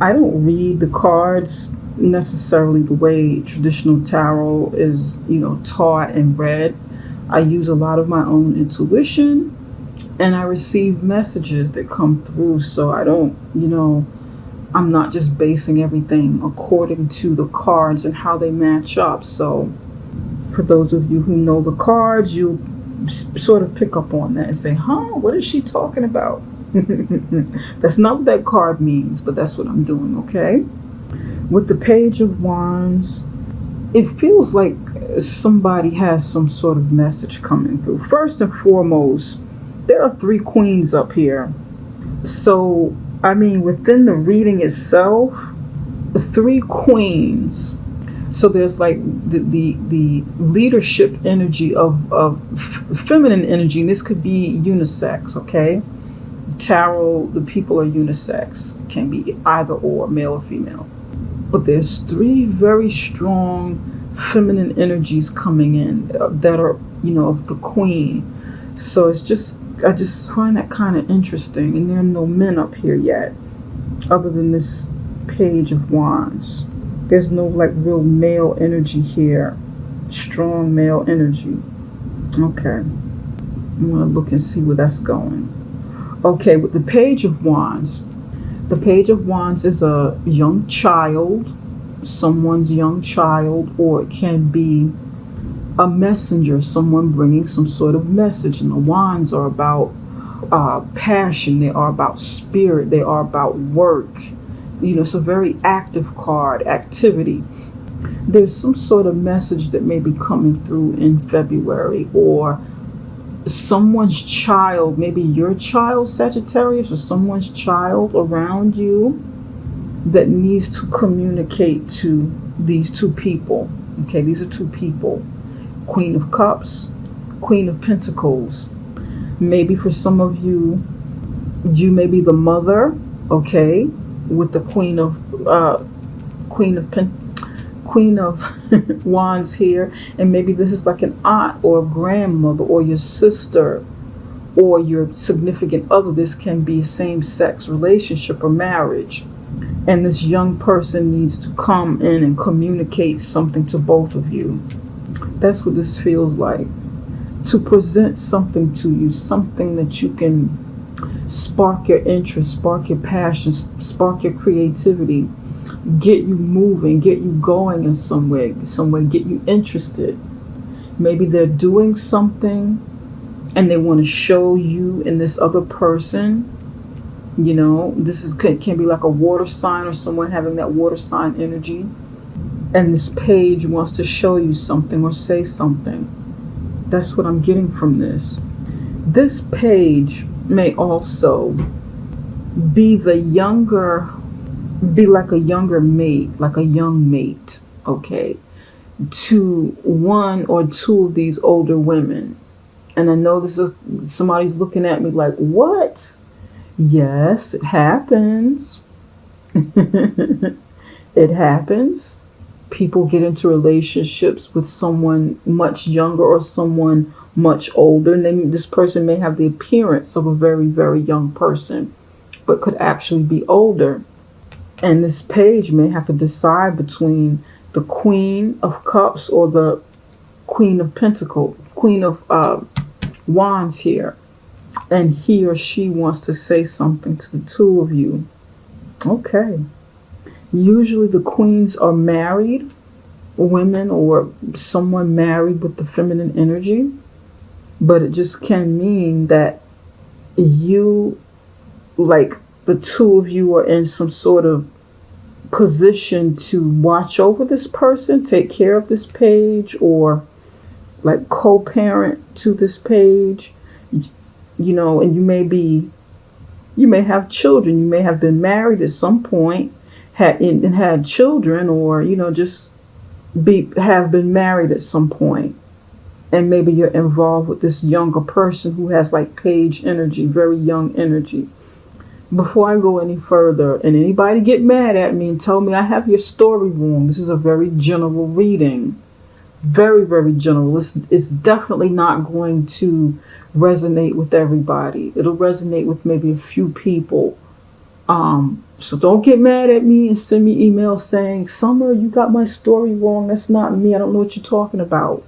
I don't read the cards necessarily the way traditional tarot is, taught and read. I use a lot of my own intuition, and I receive messages that come through. So I don't, I'm not just basing everything according to the cards and how they match up. So for those of you who know the cards, you sort of pick up on that and say, huh, what is she talking about? That's not what that card means, but that's what I'm doing, okay? With the Page of Wands, it feels like somebody has some sort of message coming through. First and foremost, there are 3 queens up here. So, I mean, within the reading itself, the 3 queens. So there's like the leadership energy of feminine energy, and this could be unisex, okay? Tarot, the people are unisex. It can be either or, male or female. But there's 3 very strong feminine energies coming in that are, of the queen. So I just find that kind of interesting. And there are no men up here yet, other than this Page of Wands. There's no like real male energy here, strong male energy. Okay, I'm gonna look and see where that's going. Okay, with the Page of Wands, the Page of Wands is a young child, someone's young child, or it can be a messenger, someone bringing some sort of message. And the wands are about passion, they are about spirit, they are about work. It's a very active card, activity. There's some sort of message that may be coming through in February, or someone's child, maybe your child, Sagittarius, or someone's child around you that needs to communicate to these 2 people. Okay, these are 2 people. Queen of Cups, Queen of Pentacles. Maybe for some of you, you may be the mother, okay, with the Queen of Wands here, and maybe this is like an aunt or a grandmother or your sister or your significant other. This can be a same-sex relationship or marriage, and this young person needs to come in and communicate something to both of you. That's what this feels like. To present something to you, something that you can spark your interest, spark your passion, spark your creativity, get you moving, get you going in some way, get you interested. Maybe they're doing something and they want to show you and this other person. This can be like a water sign, or someone having that water sign energy. And this page wants to show you something or say something. That's what I'm getting from this. This page may also be like a younger mate, like a young mate, okay, to 1 or 2 of these older women. And I know this is, somebody's looking at me like, what? Yes, it happens. It happens. People get into relationships with someone much younger or someone much older, and this person may have the appearance of a very, very young person, but could actually be older. And this page may have to decide between the Queen of Cups or the Queen of Pentacles, Queen of Wands here. And he or she wants to say something to the 2 of you. Okay. Usually the queens are married women, or someone married with the feminine energy. But it just can mean that you, like the 2 of you, are in some sort of position to watch over this person, take care of this page, or like co-parent to this page. And you may have children, you may have been married at some point, had children, or just have been married at some point, and maybe you're involved with this younger person who has like page energy, very young energy. Before I go any further, and anybody get mad at me and tell me I have your story wrong, this is a very general reading, very, very general. It's definitely not going to resonate with everybody. It'll resonate with maybe a few people. So don't get mad at me and send me emails saying, Summer, you got my story wrong. That's not me. I don't know what you're talking about.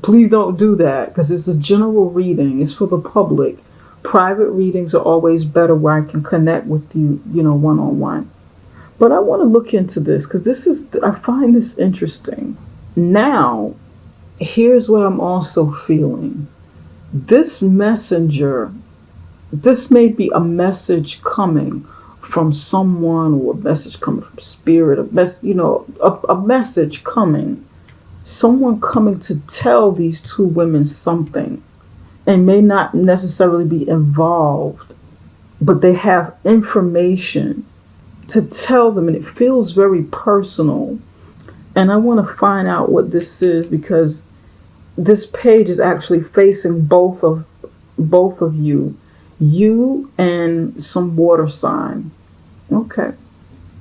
Please don't do that, because it's a general reading. It's for the public. Private readings are always better where I can connect with you, one-on-one. But I want to look into this because I find this interesting. Now, here's what I'm also feeling. This messenger, this may be a message coming from someone, or a message coming from spirit, a message coming. Someone coming to tell these two women something, and may not necessarily be involved, but they have information to tell them, and it feels very personal. And I want to find out what this is, because this page is actually facing both of you and some water sign. Okay.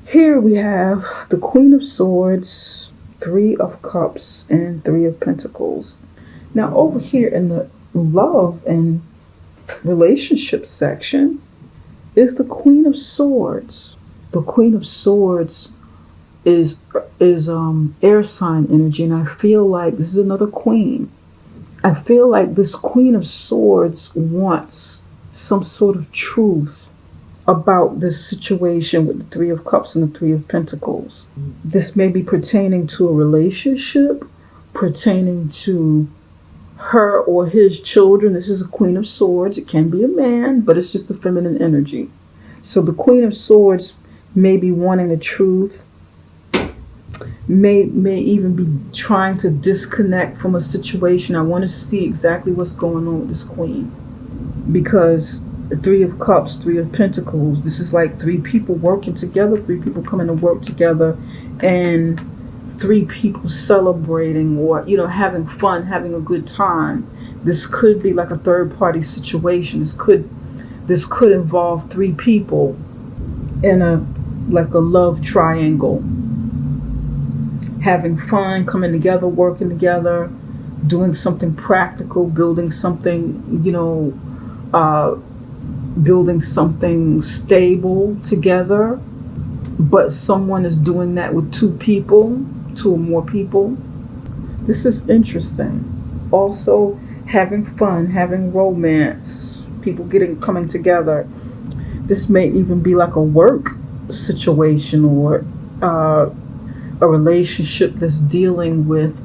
Here we have the Queen of Swords, Three of Cups, and Three of Pentacles. Now over here in the love and relationship section is the Queen of Swords. The Queen of Swords is air sign energy, and I feel like this is another queen. I feel like this Queen of Swords wants some sort of truth about this situation with the Three of Cups and the Three of Pentacles. This may be pertaining to a relationship, pertaining to her or his children. This is a Queen of Swords. It can be a man, but it's just the feminine energy. So the Queen of Swords may be wanting the truth, may even be trying to disconnect from a situation. I want to see exactly what's going on with this queen, because the Three of Cups, Three of Pentacles, this is like three people working together, three people coming to work together, and three people celebrating, or having fun, having a good time. This could be like a third party situation. This could involve three people in a love triangle, having fun, coming together, working together, doing something practical, building something, building something stable together. But someone is doing that with two or more people. This is interesting. Also, having fun, having romance, people coming together. This may even be like a work situation, or a relationship that's dealing with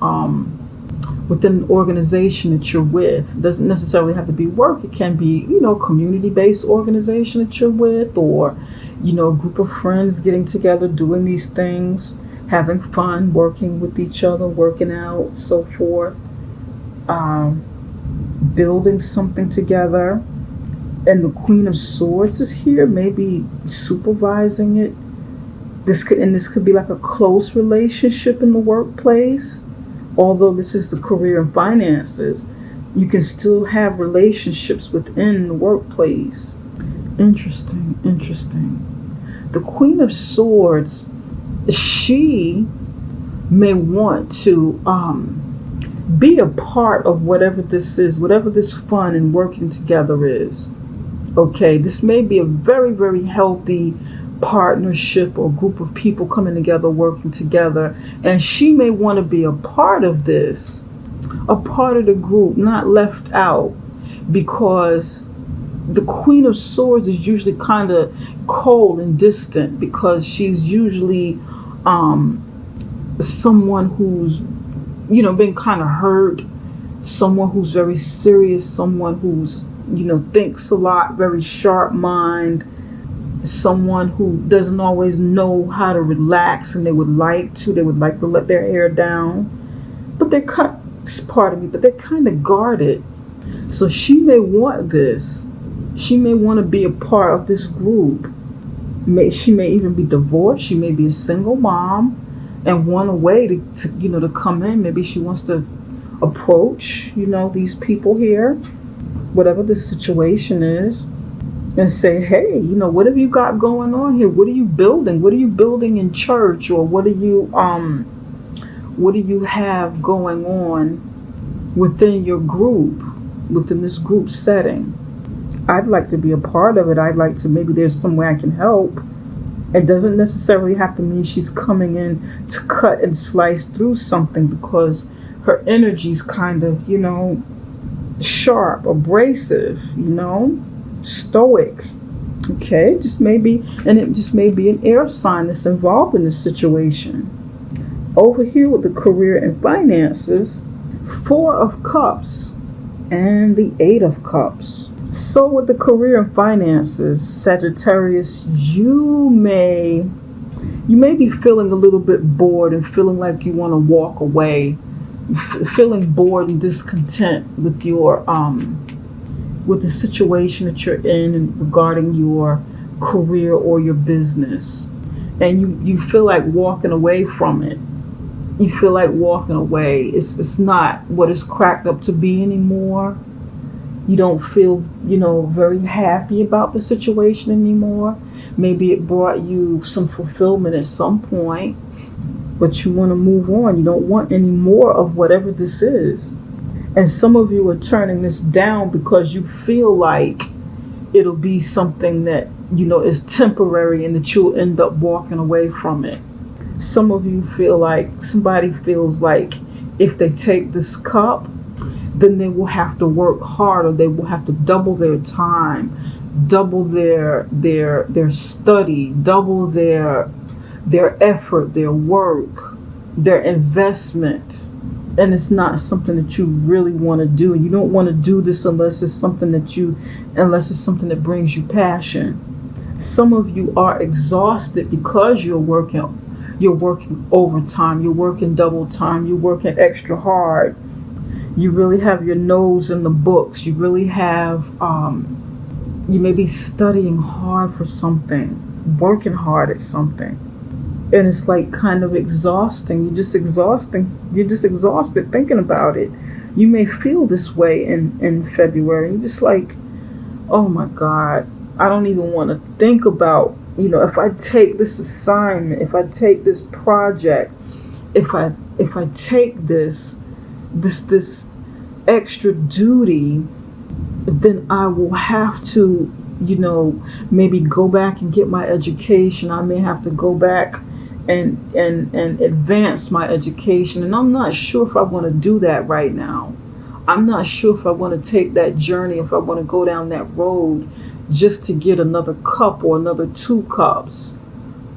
within an organization that you're with. It doesn't necessarily have to be work. It can be, community-based organization that you're with, or, a group of friends getting together, doing these things, having fun, working with each other, working out, so forth, building something together. And the Queen of Swords is here, maybe supervising it. This could be like a close relationship in the workplace. Although this is the career and finances, you can still have relationships within the workplace. Interesting. The Queen of Swords, she may want to be a part of whatever this is, whatever this fun and working together is. Okay, this may be a very, very healthy partnership or group of people coming together, working together, and she may want to be a part of this, a part of the group, not left out, because the Queen of Swords is usually kind of cold and distant, because she's usually someone who's been kind of hurt, someone who's very serious, someone who's thinks a lot, very sharp mind, someone who doesn't always know how to relax, and they would like to let their hair down, but they're kind of guarded. So she may want this. She may want to be a part of this group. She may even be divorced. She may be a single mom and want a way to come in. Maybe she wants to approach these people here, whatever the situation is, and say, hey, what have you got going on here? What are you building? What are you building in church? Or what do you have going on within your group, within this group setting? I'd like to be a part of it. I'd like to, maybe there's some way I can help. It doesn't necessarily have to mean she's coming in to cut and slice through something, because her energy's kind of, sharp, abrasive, stoic. Okay, just maybe, and it just may be an air sign that's involved in this situation. Over here with the career and finances, 4 of Cups and the 8 of Cups. So with the career and finances, Sagittarius, you may be feeling a little bit bored and feeling like you want to walk away, feeling bored and discontent with your with the situation that you're in regarding your career or your business, and you feel like walking away from it. You feel like walking away. It's not what it's cracked up to be anymore. You don't feel, very happy about the situation anymore. Maybe it brought you some fulfillment at some point, but you want to move on. You don't want any more of whatever this is. And some of you are turning this down because you feel like it'll be something that, is temporary, and that you'll end up walking away from it. Some of you feel like, somebody feels like if they take this cup, then they will have to work harder. They will have to double their time, double their study, double their effort, their work, their investment. And it's not something that you really want to do. You don't want to do this unless it's something that brings you passion. Some of you are exhausted because you're working overtime, you're working double time, you're working extra hard. You really have your nose in the books. You really have, you may be studying hard for something, working hard at something. And it's like kind of exhausting. You're just exhausted thinking about it. You may feel this way in February. You're just like, oh my God, I don't even want to think about, if I take this assignment, if I take this project, if I take this extra duty, then I will have to, maybe go back and get my education. I may have to go back and advance my education. And I'm not sure if I want to do that right now. I'm not sure if I want to take that journey, if I want to go down that road just to get another cup or another 2 cups.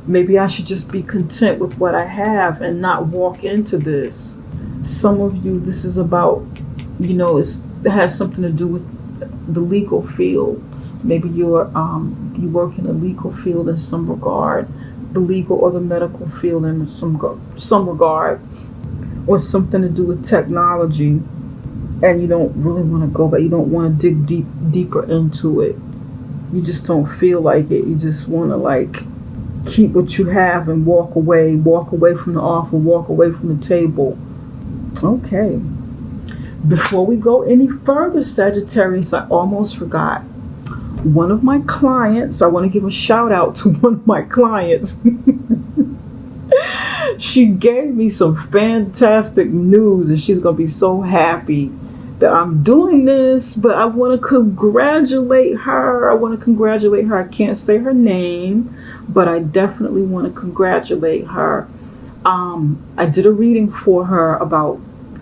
Maybe I should just be content with what I have and not walk into this. Some of you, this is about, it has something to do with the legal field. Maybe you work in the legal field in some regard, the legal or the medical field in some regard, or something to do with technology, and you don't really want to go back. You don't want to dig deeper into it. You just don't feel like it. You just want to keep what you have and walk away from the offer, walk away from the table. Okay. Before we go any further, Sagittarius, I almost forgot. One of my clients, I want to give a shout out to one of my clients. She gave me some fantastic news, and she's going to be so happy that I'm doing this, but I want to congratulate her. I can't say her name, but I definitely want to congratulate her. I did a reading for her about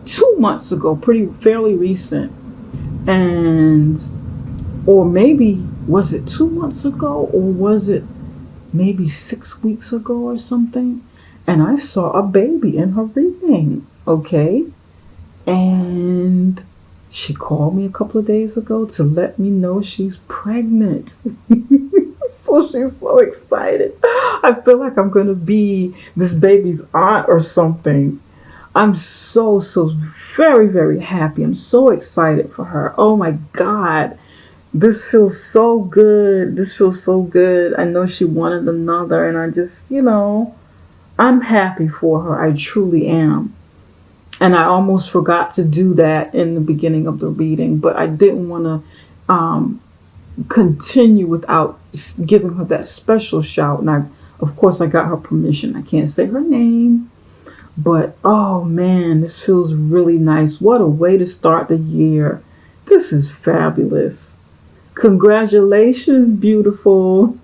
2 months ago, fairly recent. Or maybe, was it 2 months ago, or was it maybe 6 weeks ago or something? And I saw a baby in her reading, okay? And she called me a couple of days ago to let me know she's pregnant. So she's so excited. I feel like I'm going to be this baby's aunt or something. I'm so very, very happy. I'm so excited for her. Oh my God. This feels so good. I know she wanted another, and I just, I'm happy for her. I truly am. And I almost forgot to do that in the beginning of the reading, but I didn't want to continue without giving her that special shout. And of course, I got her permission. I can't say her name, but oh man, this feels really nice. What a way to start the year. This is fabulous. Congratulations, beautiful.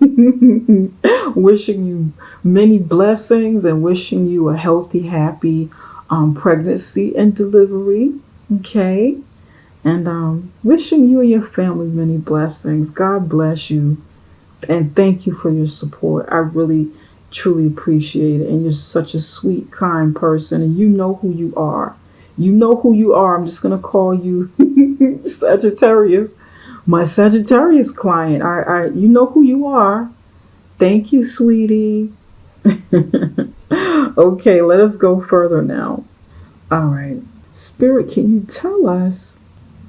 Wishing you many blessings and wishing you a healthy, happy pregnancy and delivery. Okay. And wishing you and your family many blessings. God bless you. And thank you for your support. I really, truly appreciate it. And you're such a sweet, kind person. And you know who you are. You know who you are. I'm just going to call you Sagittarius. My Sagittarius client. You know who you are. Thank you, sweetie. Okay, let us go further now. All right. Spirit, can you tell us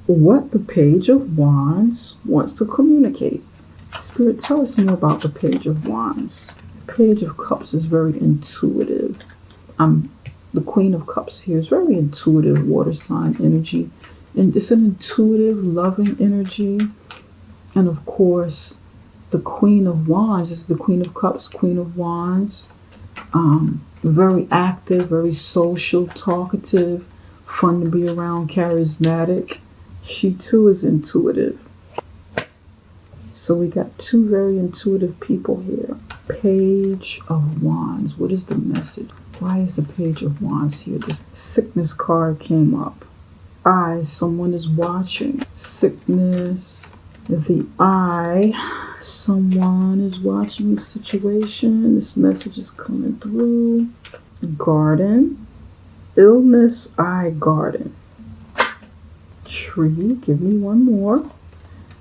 what the Page of Wands wants to communicate? Spirit, tell us more about the Page of Wands. The Page of Cups is very intuitive. The Queen of Cups here is very intuitive, water sign energy. And it's an intuitive, loving energy. And of course, the Queen of Wands is the Queen of Cups, Queen of Wands. Very active, very social, talkative, fun to be around, charismatic. She too is intuitive. So we got two very intuitive people here. Page of Wands. What is the message? Why is the Page of Wands here? This sickness card came up. Someone is watching. Sickness. The someone is watching the situation. This message is coming through. Garden. Illness, garden. Tree. Give me one more.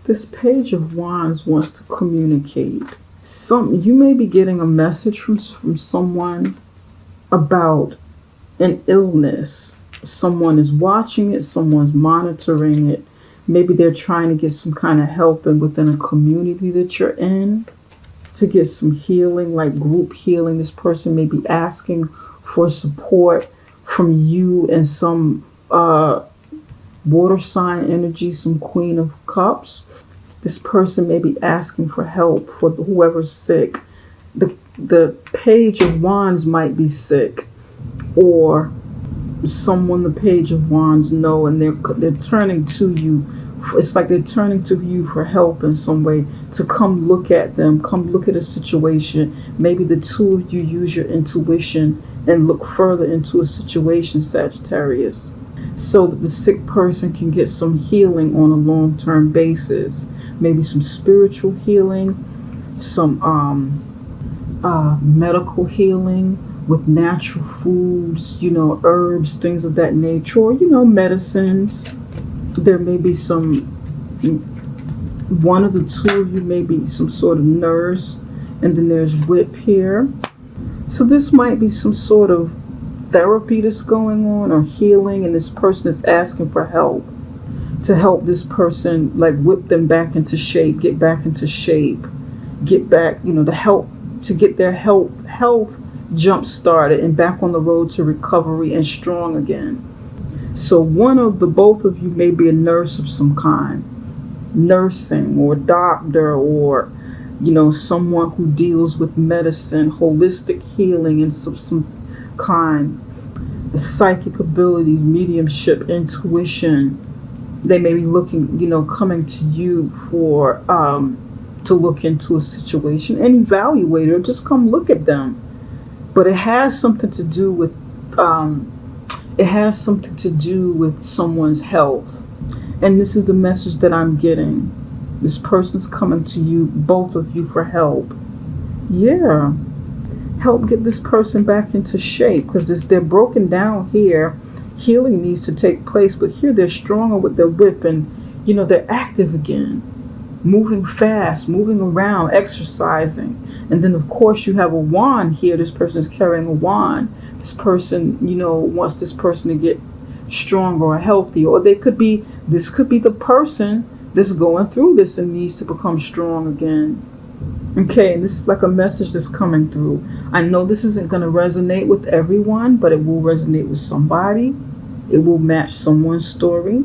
This Page of Wands wants to communicate. You may be getting a message from someone about an illness. Someone is watching it, someone's monitoring it. Maybe they're trying to get some kind of help within a community that you're in to get some healing, like group healing. This person may be asking for support from you and some water sign energy, some Queen of Cups. This person may be asking for help for whoever's sick. The Page of Wands might be sick, or someone the Page of Wands know, and they're turning to you. It's like they're turning to you for help in some way, to come look at them, come look at a situation. Maybe the two of you use your intuition and look further into a situation, Sagittarius, so that the sick person can get some healing on a long-term basis. Maybe some spiritual healing, some medical healing with natural foods, herbs, things of that nature, or, medicines. There may be one of the two of you may be some sort of nurse, and then there's whip here. So this might be some sort of therapy that's going on, or healing, and this person is asking for help, to help this person, like whip them back into shape, get back, to help, to get their health jump started and back on the road to recovery and strong again. So both of you may be a nurse of some kind, nursing or doctor, or someone who deals with medicine, holistic healing and some kind, psychic abilities, mediumship, intuition. They may be looking, coming to you for to look into a situation and evaluate it, or just come look at them. But it has something to do with someone's health. And this is the message that I'm getting. This person's coming to you, both of you, for help. Yeah. Help get this person back into shape, because they're broken down here. Healing needs to take place, but here they're stronger with their whip, and they're active again, moving fast, moving around, exercising. And then of course you have a wand here. This person is carrying a wand. This person, wants this person to get stronger or healthy, or this could be the person that's going through this and needs to become strong again. Okay, and this is like a message that's coming through. I know this isn't going to resonate with everyone, but it will resonate with somebody. It will match someone's story.